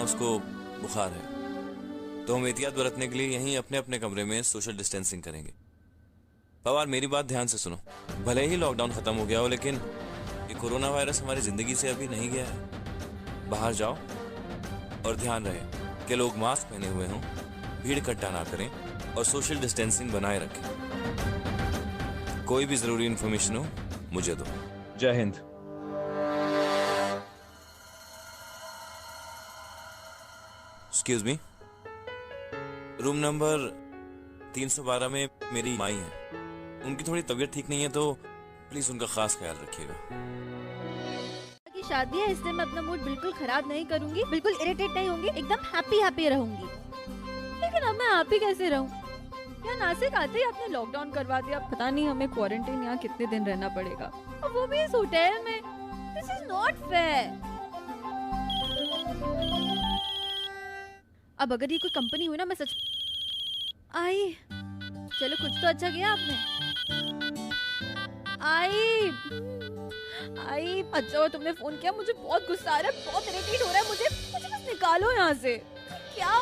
उसको बुखार है, तो हम एहतियात बरतने के लिए यहीं अपने अपने कमरे में सोशल डिस्टेंसिंग करेंगे। पवार, मेरी बात ध्यान से सुनो। भले ही लॉकडाउन खत्म हो गया हो, लेकिन ये कोरोना वायरस हमारी जिंदगी से अभी नहीं गया है। बाहर जाओ और ध्यान रहे कि लोग मास्क पहने हुए हों, भीड़ इकट्ठा ना करें और सोशल डिस्टेंसिंग बनाए रखें। कोई भी जरूरी इंफॉर्मेशन हो मुझे दो। जय Hind. Excuse me, room number 312 में मेरी माई है। उनकी थोड़ी तबीयत ठीक नहीं है, तो प्लीज उनका खास ख्याल रखिएगा। की शादी है, इसलिए मैं अपना मूड बिल्कुल खराब नहीं करूंगी, बिल्कुल इरिटेट नहीं होंगी, एकदम हैप्पी हैप्पी रहूंगी। लेकिन अब मैं हैप्पी कैसे रहूं? क्या नासिक आते ही आपने लॉकडाउन करवा दिया। पता नहीं हमें क्वारंटाइन यहाँ कितने दिन रहना पड़ेगा, और वो भी इस होटल में। This is not fair. अब अगर ये कोई कंपनी हुई ना, मैं सच आई। चलो कुछ तो अच्छा किया आपने। आई अच्छा हुआ तुमने फोन किया। मुझे बहुत गुस्सा आ रहा है, बहुत इरिटेट हो रहा है। मुझे बस निकालो यहाँ से। क्या?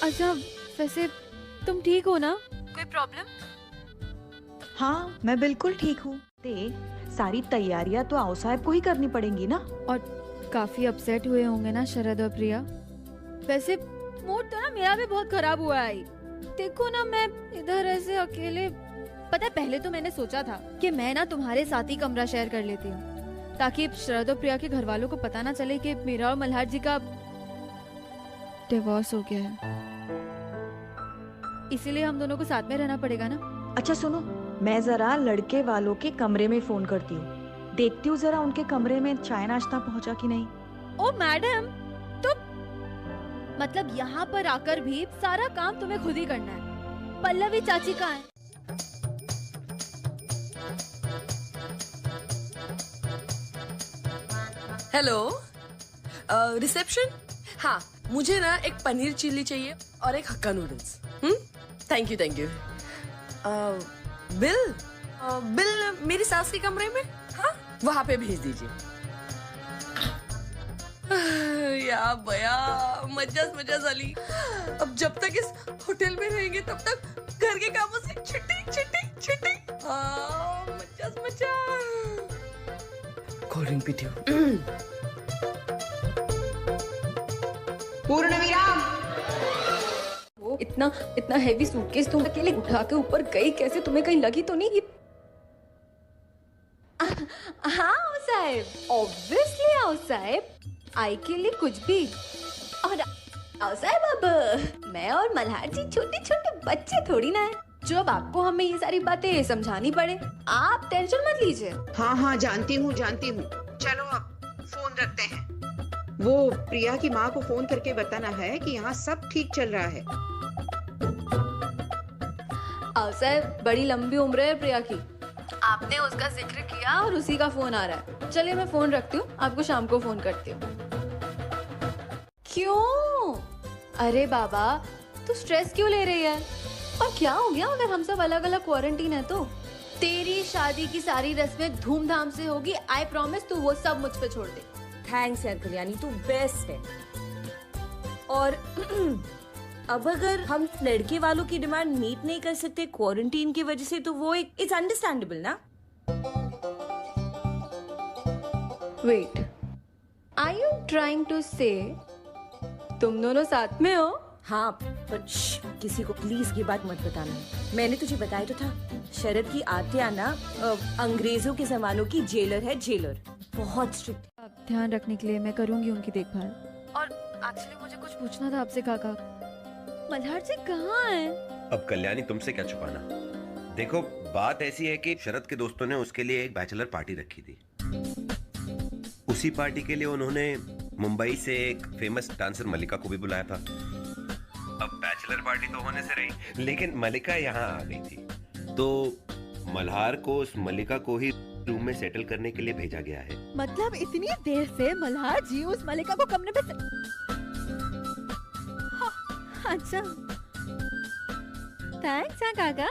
अच्छा वैसे तुम ठीक हो ना? कोई प्रॉब्लम? हाँ मैं बिल्कुल ठीक हूँ। सारी तैयारियाँ तो आओ साहब को ही करनी पड़ेंगी ना। और काफी अपसेट हुए होंगे ना शरद और प्रिया। वैसे मूड तो ना मेरा भी बहुत खराब हुआ है। देखो ना, मैं इधर ऐसे अकेले। पता है, पहले तो मैंने सोचा था कि मैं ना तुम्हारे साथ ही कमरा शेयर कर लेती हूँ, ताकि शरद और प्रिया के घर वालों को पता ना चले कि मेरा और मल्हार जी का डिवोर्स हो गया है। इसीलिए हम दोनों को साथ में रहना पड़ेगा ना। अच्छा सुनो, मैं जरा लड़के वालों के कमरे में फोन करती हूँ, देखती हूँ जरा उनके कमरे में चाय नाश्ता पहुँचा कि नहीं। ओ मैडम, तो मतलब यहाँ पर आकर भी सारा काम तुम्हें खुद ही करना है। पल्लवी चाची कहाँ है? Hello, reception. हाँ, मुझे ना एक पनीर चिल्ली चाहिए और एक hakka noodles. Thank you thank you. Bill मेरी सास के कमरे में, हाँ वहाँ पे भेज दीजिए। या बया, मजा साली। अब जब तक इस होटल में रहेंगे तब तक घर के कामों से छुट्टी। मजा। कोल्ड ड्रिंक पीती हूँ। पूर्णविराम, वो इतना हैवी सूटकेस तुम अकेले उठा के ऊपर गई कैसे? तुम्हें कहीं लगी तो नहीं? हाँ साहब, ऑब्वियसली आओ साहब, आई के लिए कुछ भी। और आओ साहब, अब मैं और मल्हार जी छोटे छोटे बच्चे थोड़ी ना है जो अब आपको हमें ये सारी बातें समझानी पड़े। आप टेंशन मत लीजिए। हाँ जानती हूँ। चलो अब फोन रखते हैं। वो प्रिया की माँ को फोन करके बताना है कि यहाँ सब ठीक चल रहा है। आओ साहब, बड़ी लंबी उम्र है प्रिया की, आपने उसका जिक्र किया और उसी का फोन आ रहा है। चलिए मैं फोन रखती हूँ, आपको शाम को फोन करती हूँ। क्यों? अरे बाबा, तू स्ट्रेस क्यों ले रही है? और क्या हो गया अगर हम सब अलग अलग क्वारंटीन है तो? तेरी शादी की सारी रस्में धूमधाम से होगी, आई प्रॉमिस। तू वो सब मुझ पे छोड़ दे। थैंक्स यार कल्याणी, तू बेस्ट है। और अब अगर हम लड़के वालों की डिमांड मीट नहीं कर सकते क्वारंटीन की वजह से, तो वो एक इट्स अंडरस्टैंडेबल ना। Wait, are you trying to say तुम दोनों साथ में हो? हाँ, पर किसी को प्लीज ये बात मत बताना। मैंने तुझे बताया तो था, शरद की आत्या ना अंग्रेजों के जमानों की जेलर है, जेलर बहुत स्ट्रिक्ट। अब ध्यान रखने के लिए मैं करूंगी उनकी देखभाल। और एक्चुअली मुझे कुछ पूछना था आपसे। काका, मल्हार जी कहाँ हैं? अब कल्याणी तुमसे क्या छुपाना। देखो, बात ऐसी है कि शरद के दोस्तों ने उसके लिए एक बैचलर पार्टी रखी थी। उसी पार्टी के लिए उन्होंने मुंबई से एक फेमस डांसर मलिका को भी बुलाया था। अब बैचलर पार्टी तो होने से रही, लेकिन मलिका यहाँ आ गई थी, तो मल्हार को उस मलिका को ही रूम में सेटल करने के लिए भेजा गया है। मतलब इतनी देर से मल्हार जी उस मलिका को कमरे में अच्छा, थैंक्स है काका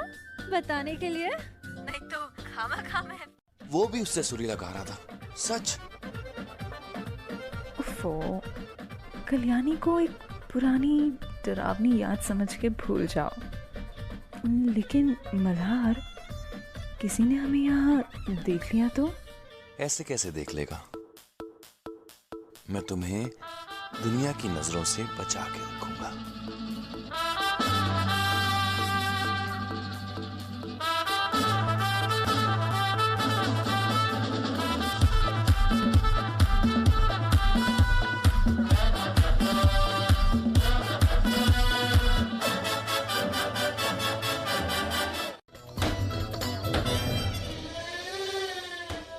बताने के लिए, नहीं तो खामा मैं। वो भी उससे सुरीला गा रहा था, सच। कल्याणी को एक पुरानी डरावनी याद समझ के भूल जाओ, लेकिन मल्हार, किसी ने हमें यहाँ देख लिया तो? ऐसे कैसे देख लेगा? मैं तुम्हें दुनिया की नजरों से बचा के रखूंगा।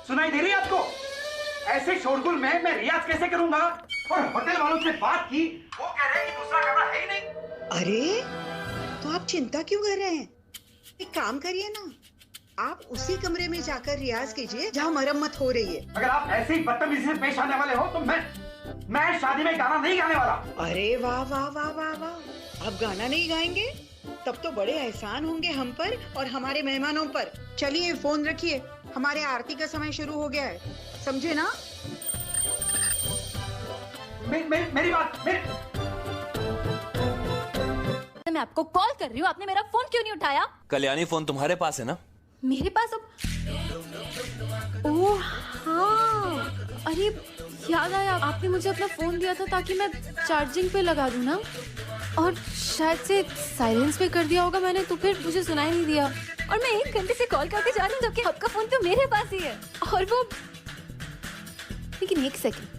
सुनाई दे रही है आपको? ऐसे शोरगुल में मैं रियाज कैसे करूंगा? और होटल वालों से बात की, वो कह रहे हैं कि दूसरा कमरा है ही नहीं। अरे तो आप चिंता क्यों कर रहे हैं? एक काम करिए ना, आप उसी कमरे में जाकर रियाज कीजिए जहाँ मरम्मत हो रही है। अगर आप ऐसे ही बदतमीजी से पेश आने वाले हो तो मैं शादी में गाना नहीं गाने वाला। अरे वाह वाह वाह वाह वाह, आप गाना नहीं गाएंगे? तब तो बड़े एहसान होंगे हम पर और हमारे मेहमानों पर। चलिए फोन रखिए, हमारे आरती का समय शुरू हो गया है, समझे ना? मेरी बात मैं आपको कॉल कर रही हूँ, आपने मेरा फोन क्यों नहीं उठाया? कल्याणी, फोन तुम्हारे पास है ना? मेरे पास अब ओह हाँ, अरे याद आया, आपने मुझे अपना फोन दिया था ताकि मैं चार्जिंग पे लगा दूं ना, और शायद से साइलेंस पे कर दिया होगा मैंने, तो फिर मुझे सुनाई नहीं दिया। और मैं 1 घंटे से कॉल करके जा रही हूँ जबकि आपका फोन तो मेरे पास ही है। और वो, लेकिन 1 सेकंड,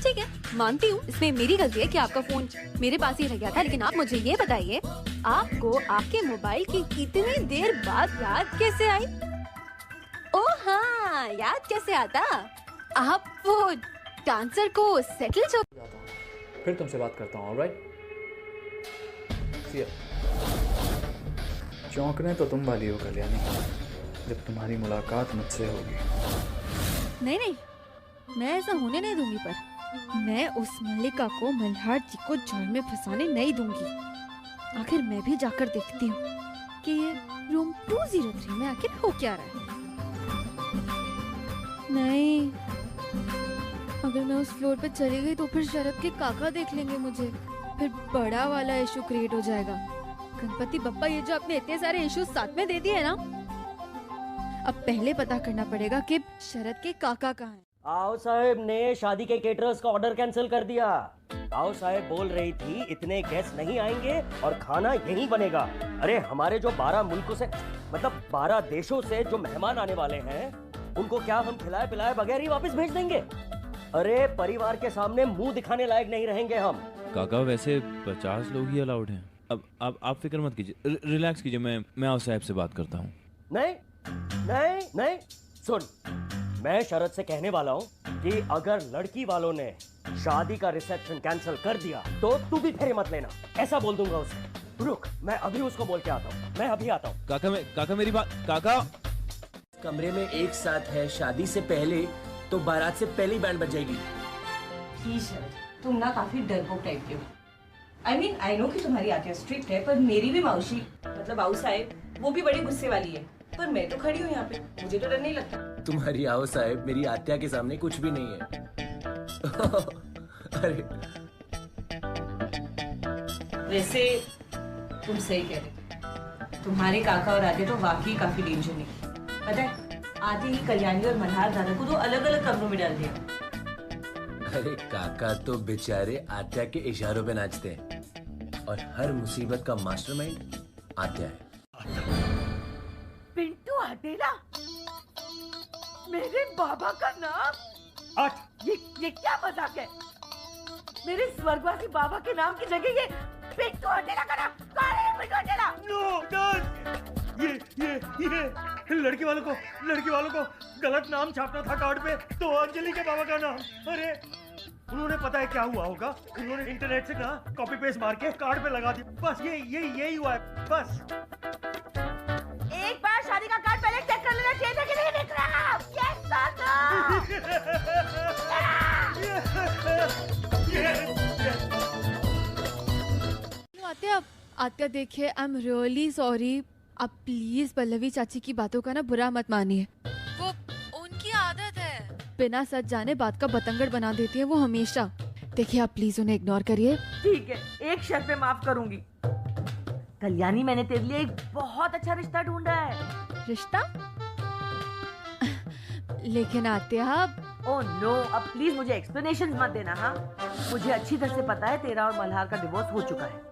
ठीक है मानती हूँ इसमें मेरी गलती है कि आपका फोन मेरे पास ही रह गया था, लेकिन आप मुझे ये बताइए, आपको आपके मोबाइल की इतनी देर बाद याद कैसे आई? ओ हाँ, याद कैसे आता? आप वो डांसर को सेटल जो फिर तुमसे बात करता हूँ, ऑलराइट? चौंकने तो तुम वाली हो कल्याणी, जब तुम्हारी मुलाकात मुझसे होगी। नहीं नहीं, मैं ऐसा होने नहीं दूंगी, पर मैं उस मल्लिका को मल्हार जी को जाल में फंसाने नहीं दूंगी। आखिर मैं भी जाकर देखती हूँ कि ये रूम 203 में आखिर हो क्या रहा है। नहीं, अगर मैं उस फ्लोर पे चली गई तो फिर शरद के काका देख लेंगे मुझे, फिर बड़ा वाला इशू क्रिएट हो जाएगा। गणपति बप्पा, ये जो आपने इतने सारे इश्यूज साथ में दे दिए है ना, अब पहले पता करना पड़ेगा कि शरद के काका कहाँ हैं। आओ साहब ने शादी के केटरर्स का ऑर्डर कैंसिल कर दिया। आओ साहब बोल रही थी इतने गेस्ट नहीं आएंगे और खाना यहीं बनेगा। अरे हमारे जो 12 मुल्कों से, मतलब 12 देशों से जो मेहमान आने वाले हैं, उनको क्या हम खिलाए पिलाए बगैर ही वापस भेज देंगे? अरे परिवार के सामने मुंह दिखाने लायक नहीं रहेंगे हम। काका, वैसे 50 लोग ही अलाउड हैं। अब आप फिक्र मत कीजिए, रिलैक्स कीजिए, मैं आओ साहब से बात करता हूँ। नहीं नहीं नहीं, सुन, मैं शरद से कहने वाला हूँ कि अगर लड़की वालों ने शादी का रिसेप्शन कैंसिल कर दिया तो तू भी फेरे मत लेना, ऐसा बोल दूंगा उसे। रुक, मैं अभी उसको बोल के आता हूँ, मैं अभी आता हूँ। काका मेरी बात, काका। कमरे में एक साथ है, शादी से पहले तो बारात से पहले ही बैंड बजेगी। शरद, तुम ना काफी डरपोक टाइप के हो। आई नो कि तुम्हारी आत्या स्ट्रिक्ट है, पर मेरी भी मौसी, मतलब आओ साहब, वो भी बड़ी गुस्से वाली है। पर मैं तो खड़ी हूँ यहाँ पे, मुझे तो डर नहीं लगता। तुम्हारी आओ साहब मेरी आत्या के सामने कुछ भी नहीं है। अरे वैसे तुम सही कह रहे, तुम्हारे काका और आते तो वाकई काफी डेंजर नहीं। पता है, आते ही कल्याणी और मल्हार दादा को तो अलग अलग कमरों में डाल दिया। अरे काका तो बेचारे आत्या के इशारों पे नाचते हैं और हर मुसीबत का मास्टरमाइंड आत्या है। पिंटू हटेला, मेरे बाबा का नाम? ये क्या मजाक है? मेरे स्वर्गवासी बाबा के नाम की जगह ये पिंटू हटेला का नाम? कौन है पिंटू हटेला? नो डॉट, ये लड़की वालों को गलत नाम छापना था कार्ड पे, तो अंजलि के बाबा का नाम। अरे उन्होंने, पता है क्या हुआ होगा, उन्होंने इंटरनेट से कहा कॉपी पेस्ट मार के कार्ड पे लगा दिया। बस यही हुआ है बस। एक बार शादी का कार्ड पहले चेक कर लेना चाहिए था कि नहीं दिख रहा। आत्या देखिए, आई एम रियली सॉरी। आप प्लीज पल्लवी चाची की बातों का ना बुरा मत मानिए, वो उनकी आदत है, बिना सच जाने बात का बतंगड़ बना देती है वो हमेशा। देखिए आप प्लीज उन्हें इग्नोर करिए। ठीक है, एक शर्त पे माफ करूंगी। कल्याणी, मैंने तेरे लिए एक बहुत अच्छा रिश्ता ढूंढा है। रिश्ता? लेकिन आत्या, ओह नो, अब प्लीज मुझे एक्सप्लेनेशंस मत देना। हाँ, मुझे अच्छी तरह से पता है तेरा और मल्हार का डिवोर्स हो चुका है।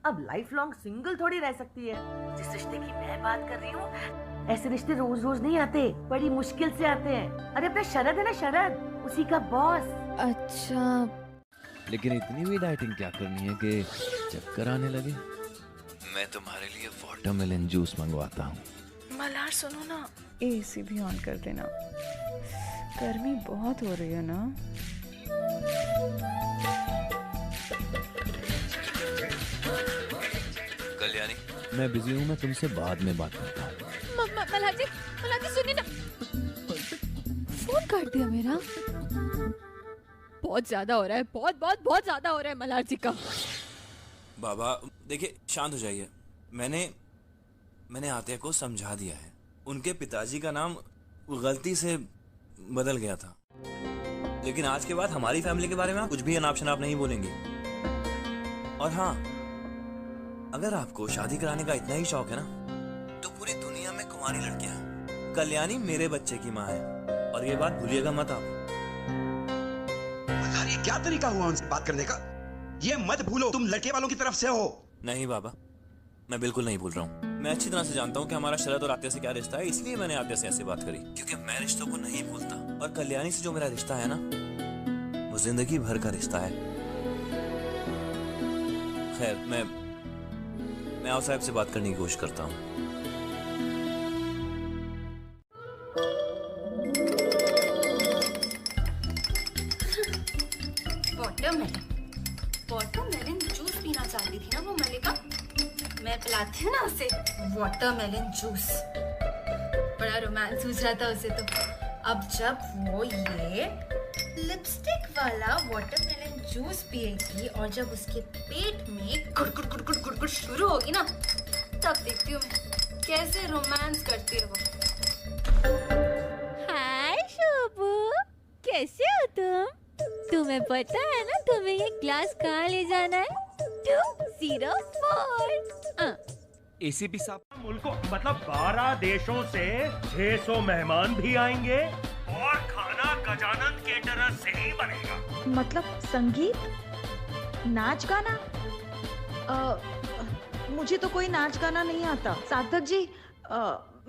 अब लाइफ लॉन्ग सिंगल थोड़ी रह सकती है। जिस रिश्ते की मैं बात कर रही हूँ, ऐसे रिश्ते रोज रोज नहीं आते, बड़ी मुश्किल से आते हैं। अरे अपना शरद है ना, शरद, उसी का बॉस। अच्छा, लेकिन इतनी भी डाइटिंग क्या करनी है कि चक्कर आने लगे? मैं तुम्हारे लिए वाटरमेलन जूस मंगवाता हूँ। मल्हार सुनो ना, एसी भी ऑन कर देना, गर्मी बहुत हो रही है ना। कल्याणी, मैं बिजी हूँ, मैं तुमसे बाद में बात करता हूँ। मल्हार जी सुनिए ना, फोन काट दिया मेरा। बहुत ज्यादा हो रहा है, बहुत ज्यादा हो रहा है मल्हार जी का। बाबा देखिए, शांत हो जाइए। मैंने आत्या को समझा दिया है। उनके पिताजी का नाम गलती से बदल गया था, लेकिन आज के बाद हमारी फैमिली के बारे में आप कुछ भी अनाप शनाप नहीं बोलेंगे। और हाँ, अगर आपको शादी कराने का इतना ही शौक है ना, तो पूरी दुनिया में कुंवारी लड़कियां हैं। कल्याणी मेरे बच्चे की माँ है, और ये बात भूलिएगा मत आप। ये क्या तरीका हुआ उनसे बात करने का? ये मत भूलो तुम लड़के वालों की तरफ से हो। नहीं बाबा, मैं बिल्कुल नहीं भूल रहा हूँ। मैं अच्छी तरह से जानता हूँ कि हमारा शरद और आत्या से क्या रिश्ता है, इसलिए मैंने आत्या से ऐसे बात करी, क्योंकि मैं रिश्तों को नहीं भूलता। और कल्याणी से जो मेरा रिश्ता है ना, वो जिंदगी भर का रिश्ता है। खैर, मैं आप साहब से बात करने की कोशिश करता हूँ। वाटरमेलन जूस पीना चाहती थी ना वो मलिका, मैं पिलाती हूँ ना उसे वाटरमेलन जूस। बड़ा रोमांस सूझ रहा था उसे तो। अब जब वो ये लिपस्टिक वाला वाटरमेलन जूस पिएगी और जब उसके पेट में गुड़गुड़ गुड़गुड़ गुड़गुड़ शुरू होगी ना, तब देखती हूँ मैं कैसे रोमांस करती है वो। हाय शोभू, कैसे हो तुम? तुम्हें पता है ना तुम्हें ये ग्लास कहाँ ले जाना है? 204। एसीपी साहब, मुल्कों मतलब 12 देशों से 600 मेहमान भी आएंगे और खाना गजानन केटरर से ही बनेगा। मतलब संगीत, नाच गाना? मुझे तो कोई नाच गाना नहीं आता। सार्थक जी,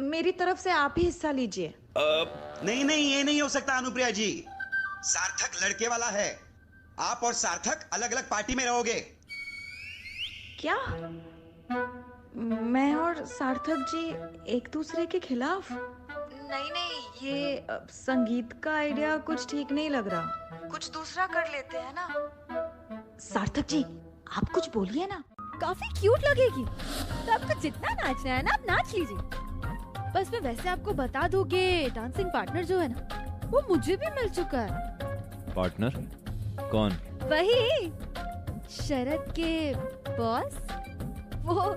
मेरी तरफ से आप ही हिस्सा लीजिए। नहीं नहीं, ये नहीं हो सकता अनुप्रिया जी। सार्थक लड़के वाला है, आप और सार्थक अलग अलग पार्टी में रहोगे। क्या मैं और सार्थक जी एक दूसरे के खिलाफ? नहीं नहीं, ये संगीत का आइडिया कुछ ठीक नहीं लग रहा। कुछ दूसरा कर लेते हैं ना। सार्थक जी, आप कुछ बोलिए ना। काफी क्यूट लगेगी, तो आपको जितना नाचना है ना आप नाच लीजिए। बस मैं वैसे आपको बता दूं कि डांसिंग पार्टनर जो है ना, वो मुझे भी मिल चुका है। पार्टनर कौन? वही शरद के बॉस, वो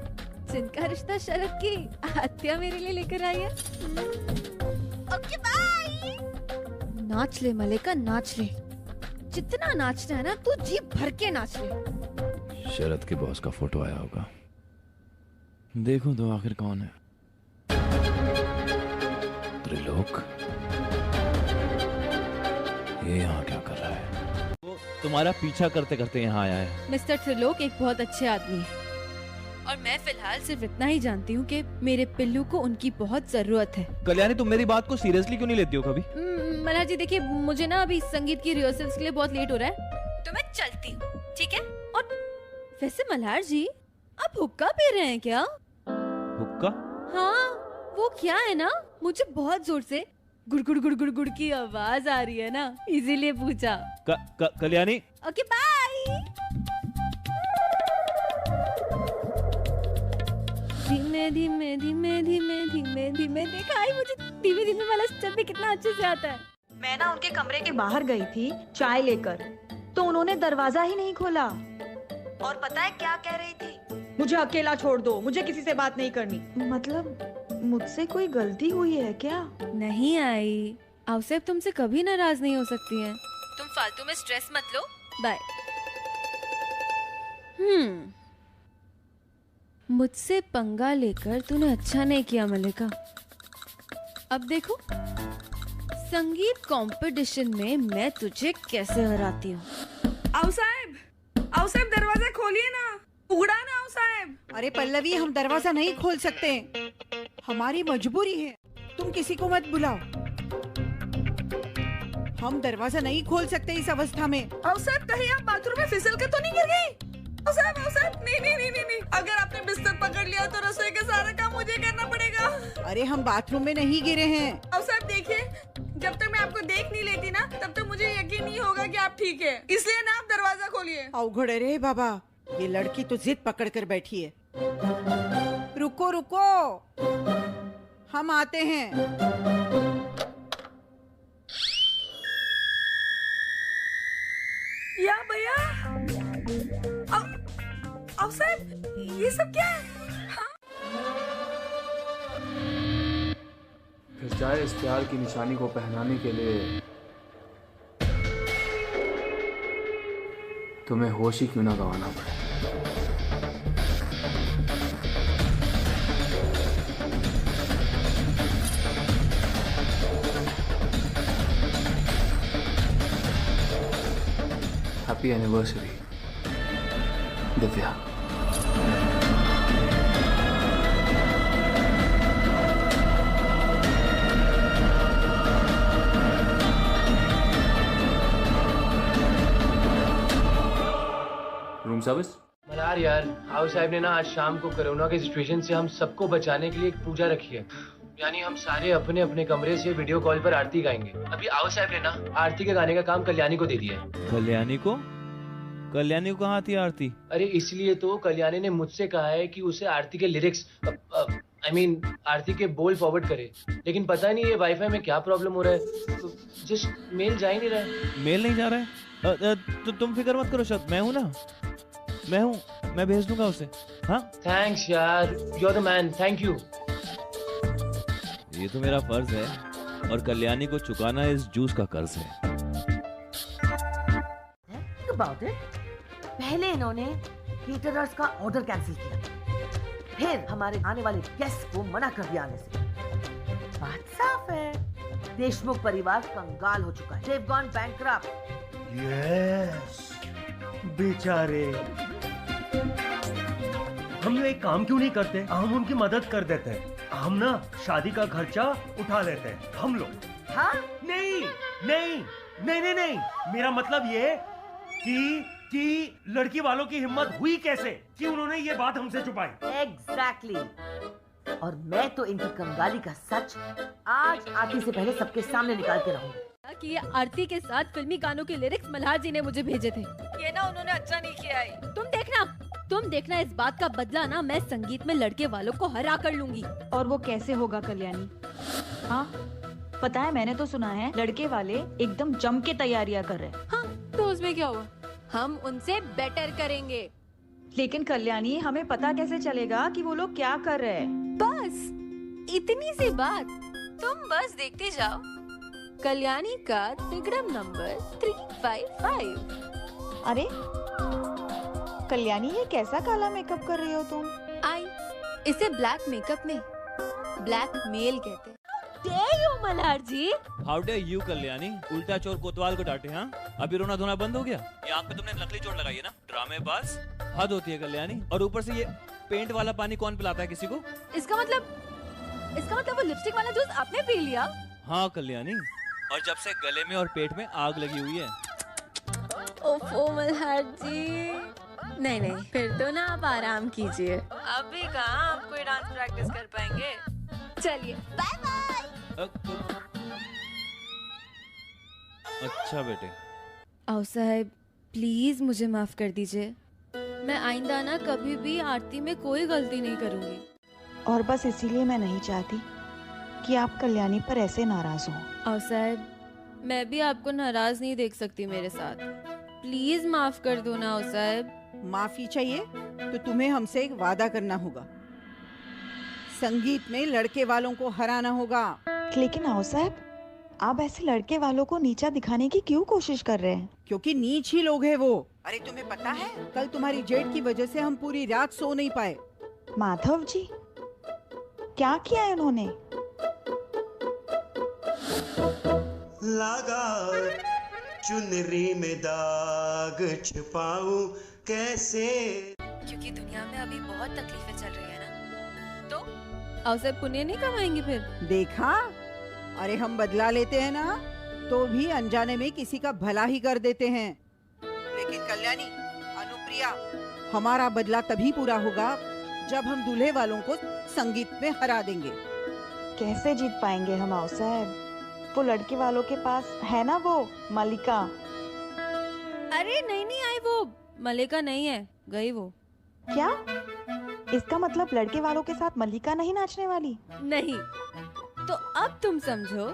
जिनका रिश्ता शरद की आत्या मेरे लिए लेकर आई है। Okay bye. नाच ले मलिका, नाच ले, जितना नाचना है ना तू जी भर के नाच ले। शरद के बॉस का फोटो आया होगा, देखो तो आखिर कौन है। त्रिलोक, ये यहाँ क्या कर रहा है? वो तुम्हारा पीछा करते करते यहाँ आया है। मिस्टर त्रिलोक एक बहुत अच्छे आदमी है, और मैं फिलहाल सिर्फ इतना ही जानती हूँ कि मेरे पिल्लू को उनकी बहुत जरूरत है। कल्याणी, तुम मेरी बात को सीरियसली क्यों नहीं लेती हो कभी? मल्हार जी देखिए, मुझे ना अभी संगीत की रिहर्सल्स के लिए बहुत लेट हो रहा है, तो मैं चलती हूँ, ठीक है? और वैसे मल्हार जी, आप हुक्का पी रहे हैं क्या? हुक्का? हाँ, वो क्या है ना, मुझे बहुत जोर से गुड़गुड़ गुड़गुड़ गुड़ की आवाज आ रही है ना, इसीलिए पूछा। Kalyani, okay bye. धीमे धीमे धीमे धीमे धीमे धीमे, देखा है मुझे धीमे धीमे वाला स्टेप भी कितना अच्छे से आता है। मैं ना उनके कमरे के बाहर गई थी चाय लेकर, तो उन्होंने दरवाजा ही नहीं खोला। और पता है क्या कह रही थी? मुझे अकेला छोड़ दो, मुझे किसी से बात नहीं करनी। मतलब मुझसे कोई गलती हुई है क्या? नहीं आई, आवसेब तुमसे कभी नाराज नहीं हो सकती हैं। तुम फालतू में स्ट्रेस मत लो, बाय। मुझसे पंगा लेकर तूने अच्छा नहीं किया मलिका। अब देखो संगीत कंपटीशन में मैं तुझे कैसे हराती हूँ। आओ साहब दरवाजा खोलिए ना, उगड़ा ना आओ साहब। अरे पल्लवी, हम दरवाजा नहीं खोल सकते, हमारी मजबूरी है। तुम किसी को मत बुलाओ, हम दरवाजा नहीं खोल सकते इस अवस्था में। आओ साहब, कहीं आप बाथरूम में फिसल कर तो नहीं गिर गई? आओ साहब, नहीं। अगर आपने बिस्तर पकड़ लिया तो रसोई का सारा काम मुझे करना पड़ेगा। अरे हम बाथरूम में नहीं गिरे हैं। आओ साहब देखिए, जब तक मैं आपको देख नहीं लेती ना, तब तक मुझे यकीन नहीं होगा कि आप ठीक है, इसलिए ना आप दरवाजा खोलिए। अवघड़ रे बाबा, ये लड़की तो जिद पकड़ कर बैठी है। रुको, हम आते हैं। या भैया, आओ साहब, ये सब क्या है? फिर चाहे इस प्यार की निशानी को पहनाने के लिए तुम्हें होश ही क्यों ना गंवाना पड़े। Happy anniversary Divya. Room service. Malhar यार, हाउस साहब ने ना आज शाम को कोरोना के सिचुएशन से हम सबको बचाने के लिए एक पूजा रखी है। यानी हम सारे अपने अपने कमरे से वीडियो कॉल पर आरती गाएंगे। अभी हाउस साहब ने ना आरती के गाने का काम कल्याणी को दे दिया है। कल्याणी को कहाँ आती है आरती? अरे इसलिए तो कल्याणी ने मुझसे कहा है कि उसे आरती के लिरिक्स आरती के बोल फॉरवर्ड करे, लेकिन पता नहीं ये वाईफाई में क्या प्रॉब्लम हो रहा है, तो जस्ट मेल जा ही नहीं रहा है। मेल नहीं जा रहा है? तो तुम फिक्र मत करो शब्द, मैं हूँ ना, मैं भेज दूंगा उसे। हाँ थैंक्स यार, you are the man, thank you. ये तो मेरा फर्ज है और कल्याणी को चुकाना इस जूस का कर्ज है। About it. पहले इन्होंने केटरर्स का ऑर्डर कैंसिल किया, फिर हमारे आने वाले गेस्ट को मना कर दिया आने से। बात साफ है, देशमुख परिवार कंगाल हो चुका है। They've gone bankrupt. यस, बेचारे। हम लोग एक काम क्यों नहीं करते, हम उनकी मदद कर देते हैं। हम ना शादी का खर्चा उठा लेते हैं हम लोग। हाँ? नहीं, मेरा मतलब ये कि लड़की वालों की हिम्मत हुई कैसे कि उन्होंने ये बात हमसे छुपाई। Exactly. और मैं तो इनकी कंगाली का सच आज आरती से पहले सबके सामने निकाल के रहूंगी। कि ये आरती के साथ फिल्मी गानों के लिरिक्स मल्हार जी ने मुझे भेजे थे। ये ना उन्होंने अच्छा नहीं किया है। तुम देखना इस बात का बदला ना मैं संगीत में लड़के वालों को हरा कर लूंगी। और वो कैसे होगा कल्याणी? हाँ पता है, मैंने तो सुना है लड़के वाले एकदम जम के तैयारियां कर रहे हैं। हाँ तो उसमें क्या हुआ, हम उनसे बेटर करेंगे। लेकिन कल्याणी, हमें पता कैसे चलेगा कि वो लोग क्या कर रहे हैं? बस इतनी सी बात, तुम बस देखते जाओ। कल्याणी का तिगड़म नंबर 355। अरे कल्याणी, ये कैसा काला मेकअप कर रही हो तुम? इसे ब्लैक मेकअप में ब्लैक मेल कहते हैं। Dare you, Malhar ji? How dare you Kalyani, उल्टा चोर कोतवाल को डांटे। हाँ अभी रोना धोना बंद हो गया? ये आंख पे तुमने नकली चोट लगाई है ना, ड्रामेबाज। हद होती है कल्याणी। और ऊपर से ये पेंट वाला पानी कौन पिलाता है किसी को? इसका मतलब वो लिपस्टिक वाला जूस आपने पी लिया? हाँ कल्याणी, और जब से गले में और पेट में आग लगी हुई है। ओफो मल्हार जी, नहीं फिर तो ना आप आराम कीजिए। अभी कहाँ आप कोई डांस प्रैक्टिस कर पाएंगे। चलिए बाय बाय। अच्छा बेटे। आओ साहब प्लीज मुझे माफ कर दीजिए, मैं आइंदा ना कभी भी आरती में कोई गलती नहीं करूंगी। और बस इसीलिए मैं नहीं चाहती कि आप कल्याणी पर ऐसे नाराज हो। आओ साहब, मैं भी आपको नाराज नहीं देख सकती मेरे साथ, प्लीज माफ कर दो ना। आओ साहब, माफी चाहिए तो तुम्हें हमसे एक वादा करना होगा, संगीत में लड़के वालों को हराना होगा। लेकिन आओ साहब, आप ऐसे लड़के वालों को नीचा दिखाने की क्यों कोशिश कर रहे हैं? क्योंकि नीच ही लोग हैं वो। अरे तुम्हें पता है, कल तुम्हारी जेठ की वजह से हम पूरी रात सो नहीं पाए। माधव जी, क्या किया है उन्होंने? लगा चुनरी में दाग छुपाऊं कैसे? क्योंकि दुनिया में अभी बहुत तकलीफें चल रही है ना, तो अवसर पुण्य नहीं कमाएंगे फिर। देखा, अरे हम बदला लेते हैं ना तो भी अनजाने में किसी का भला ही कर देते हैं। लेकिन कल्याणी, अनुप्रिया, हमारा बदला तभी पूरा होगा जब हम दूल्हे वालों को संगीत में हरा देंगे। कैसे जीत पाएंगे हम आओ साहब? वो लड़के वालों के पास है ना वो मलिका। अरे नहीं आई, वो मलिका नहीं है, गई वो। क्या? इसका मतलब लड़के वालों के साथ मलिका नहीं नाचने वाली? नहीं, तो अब तुम समझो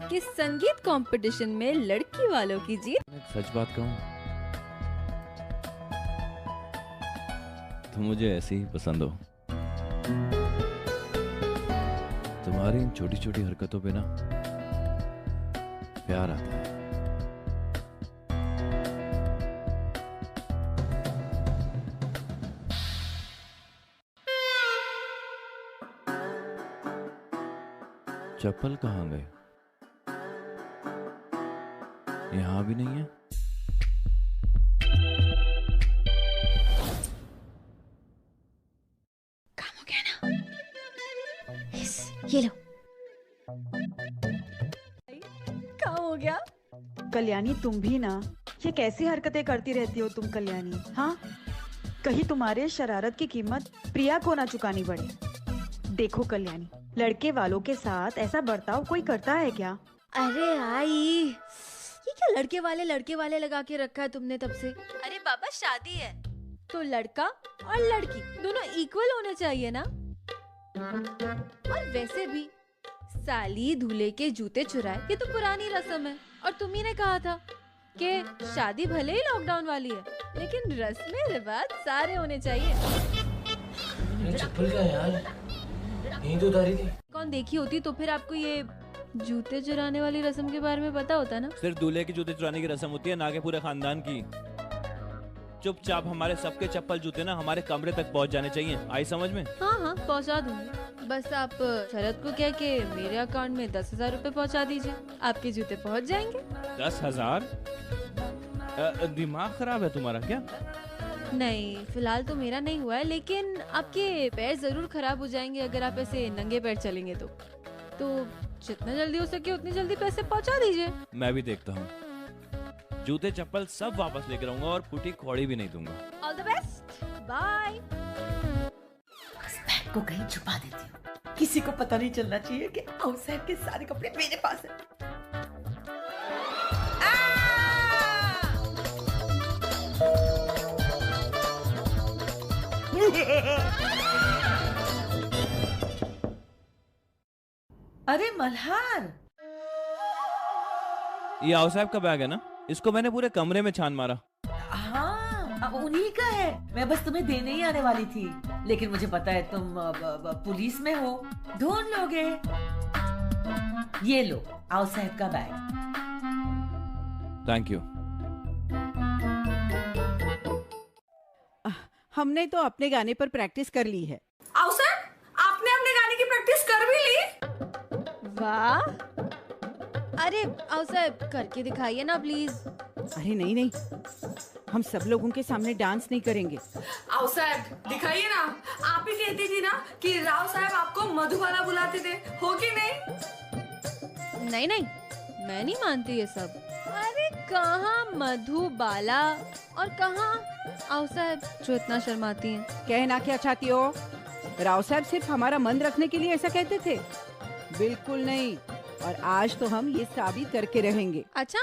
कि संगीत कंपटीशन में लड़की वालों की जीत। सच बात कहूं, तुम मुझे ऐसी ही पसंद हो। तुम्हारी इन छोटी छोटी हरकतों पे ना प्यार आता है। चप्पल कहाँ गए? यहाँ भी नहीं है। काम हो गया ना? ये लो। काम हो गया। कल्याणी, तुम भी ना, ये कैसी हरकतें करती रहती हो तुम कल्याणी? हाँ, कहीं तुम्हारे शरारत की कीमत प्रिया को ना चुकानी पड़े। देखो कल्याणी, लड़के वालों के साथ ऐसा बर्ताव कोई करता है क्या? अरे आई, ये क्या लड़के वाले लगा के रखा है तुमने तब से? अरे बाबा, शादी है तो लड़का और लड़की दोनों इक्वल होने चाहिए ना। और वैसे भी साली दूल्हे के जूते चुराए, ये तो पुरानी रस्म है। और तुम ही ने कहा था कि शादी भले ही लॉकडाउन वाली है, लेकिन रस्में रिवाज सारे होने चाहिए। चप्पल का यार, यही तो उतारी थी। कौन देखी होती तो फिर आपको ये जूते चुराने वाली रस्म के बारे में पता होता ना। सिर्फ दूल्हे की जूते चुराने की रस्म होती है, ना कि पूरे खानदान की। चुपचाप हमारे सबके चप्पल जूते ना हमारे कमरे तक पहुंच जाने चाहिए। आई समझ में? हाँ, पहुंचा दूंगी। बस आप शरद को कह के मेरे अकाउंट में 10,000 रुपए पहुंचा दीजिए, आपके जूते पहुंच जाएंगे। 10,000? दिमाग खराब है तुम्हारा क्या? नहीं, फिलहाल तो मेरा नहीं हुआ है, लेकिन आपके पैर जरूर खराब हो जाएंगे अगर आप ऐसे नंगे पैर चलेंगे तो जितना जल्दी हो सके उतनी जल्दी पैसे पहुंचा दीजिए। मैं भी देखता हूँ। जूते चप्पल सब वापस लेकर आऊंगा और फूटी खोड़ी भी नहीं दूंगा। All the best, bye. Bag को कहीं छुपा देती हूँ, किसी को पता नहीं चलना चाहिए कि आउटसाइड के सारे कपड़े मेरे पास है। अरे मल्हार, ये आओ साहब का बैग है ना? इसको मैंने पूरे कमरे में छान मारा। हाँ, अब उन्हीं का है। मैं बस तुम्हें देने ही आने वाली थी, लेकिन मुझे पता है तुम पुलिस में हो, ढूंढ लोगे। ये लो, आओ साहब का बैग। Thank you. हमने तो अपने गाने पर प्रैक्टिस कर ली है। आओ सर, आपने अपने गाने की प्रैक्टिस कर भी ली? वाह, अरे आओ साहब, करके दिखाइए ना प्लीज। अरे नहीं, हम सब लोगों के सामने डांस नहीं करेंगे। आओ साहब, दिखाइए ना। आप ही कहती थी ना कि राव साहब आपको मधुबाला बुलाते थे, हो कि नहीं? नहीं, मैं नहीं मानती ये सब। अरे कहाँ मधुबाला और कहाँ आओ साहब जो इतना शर्माती हैं। कहना क्या चाहती हो? राव साहब सिर्फ हमारा मन रखने के लिए ऐसा कहते थे? बिल्कुल नहीं, और आज तो हम ये साबित करके रहेंगे। अच्छा,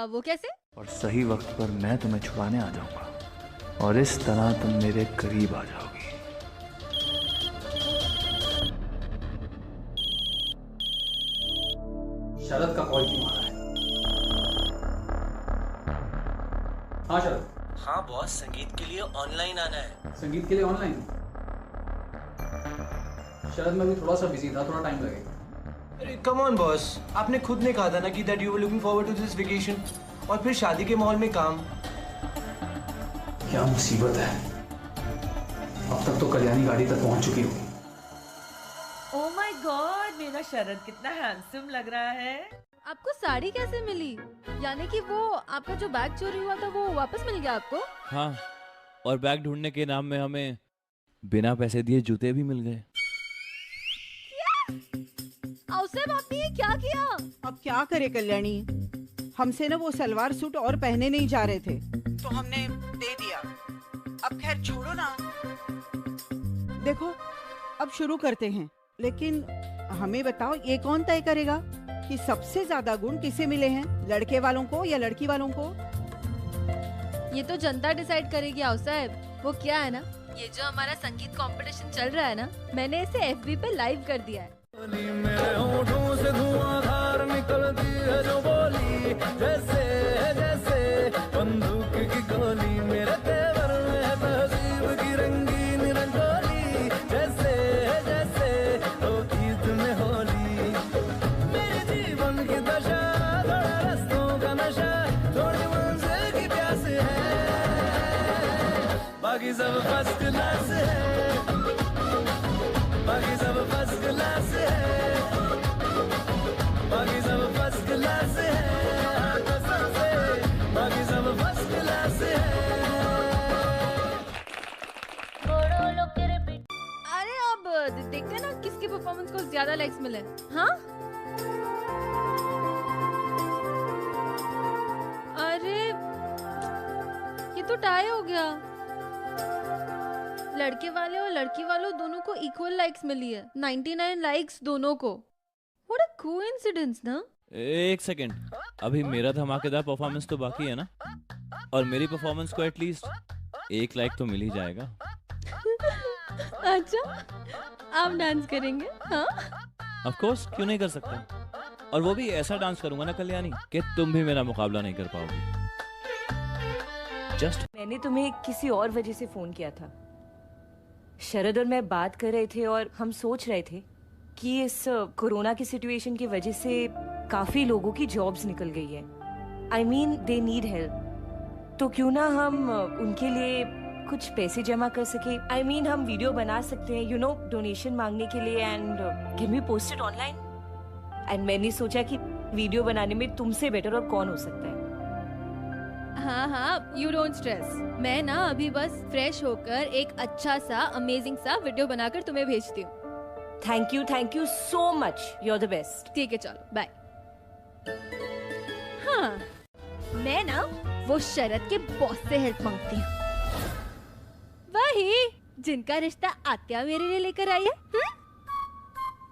वो कैसे? और सही वक्त पर मैं तुम्हें छुड़ाने आ जाऊंगा और इस तरह तुम मेरे करीब आ जाओगी। शरद का कॉल क्यों आ रहा है? हाँ शरद। हाँ बॉस, संगीत के लिए ऑनलाइन आना है। संगीत के लिए ऑनलाइन? शरद मैं भी थोड़ा सा बिजी था, थोड़ा टाइम लगेगा। कम ऑन बॉस, आपने खुद ने कहा था ना कि that you were looking forward to this vacation, और फिर शादी के माहौल में काम। क्या मुसीबत है, अब तक तो कल्याणी गाड़ी तक पहुंच चुकी होगी। ओह माय गॉड, मेरा शरद कितना हैंडसम लग रहा है। आपको साड़ी कैसे मिली? यानी कि वो आपका जो बैग चोरी हुआ था वो वापस मिल गया आपको? हाँ, और बैग ढूंढने के नाम में हमें बिना पैसे दिए जूते भी मिल गए। औसैब, आपने ये क्या किया? अब क्या करे कल्याणी, हमसे ना वो सलवार सूट और पहने नहीं जा रहे थे तो हमने दे दिया। अब खैर छोड़ो ना, देखो अब शुरू करते हैं, लेकिन हमें बताओ ये कौन तय करेगा कि सबसे ज्यादा गुण किसे मिले हैं, लड़के वालों को या लड़की वालों को? ये तो जनता डिसाइड करेगी औसैब। वो क्या है ना, ये जो हमारा संगीत कंपटीशन चल रहा है ना, मैंने इसे FB पे लाइव कर दिया है। मेरे होठों से धुआंधार निकलती है जो बोली, जैसे जैसे बंदूक की गोली, मेरे तेवर में है तहजीब की रंगीन रंगोली, जैसे जैसे तो ईद में होली। मेरे जीवन की दशा, थोड़ा रस्तों का नशा, थोड़ी मंजिल की प्यास है, बाकी सब फर्स्ट क्लास है, बाकी सब फर्स्ट क्लास है, बाकी सब फर्स्ट क्लास है, कसम से बाकी सब फर्स्ट क्लास है। अरे अब देखते हैं ना किसकी परफॉर्मेंस को ज्यादा लाइक्स मिले। हाँ, अरे ये तो टाई हो गया। लड़के वाले और लड़की वालों दोनों को इक्वल लाइक्स मिली है, 99 लाइक्स दोनों को। व्हाट अ कोइंसिडेंस ना। एक सेकंड, अभी मेरा धमाकेदार परफॉर्मेंस तो बाकी है ना, और मेरी परफॉर्मेंस को एटलीस्ट 1 लाइक तो मिल ही जाएगा। अच्छा, आप डांस करेंगे? हाँ, ऑफ कोर्स, क्यों नहीं कर सकता, और वो भी ऐसा डांस करूंगा ना कल्याणी कि तुम भी मेरा मुकाबला नहीं कर पाओगी। जस्ट मैंने तुम्हें किसी और वजह से फोन किया था। शरद और मैं बात कर रहे थे और हम सोच रहे थे कि इस कोरोना की सिचुएशन की वजह से काफी लोगों की जॉब्स निकल गई है। I mean they need help, तो क्यों ना हम उनके लिए कुछ पैसे जमा कर सके। आई मीन हम वीडियो बना सकते हैं, यू नो, डोनेशन मांगने के लिए, and can we post it online. And मैंने सोचा कि वीडियो बनाने में तुमसे बेटर और कौन हो सकता है। हाँ हाँ, यू डोंट स्ट्रेस। मैं ना अभी बस फ्रेश होकर एक अच्छा सा अमेजिंग सा वीडियो बनाकर तुम्हें भेजती हूँ। Thank you so much, you are the best. ठीक है, चलो बाय। हाँ, मैं ना वो शरद के बॉस से हेल्प मांगती हूँ, वही जिनका रिश्ता आत्या मेरे लिए लेकर आई है।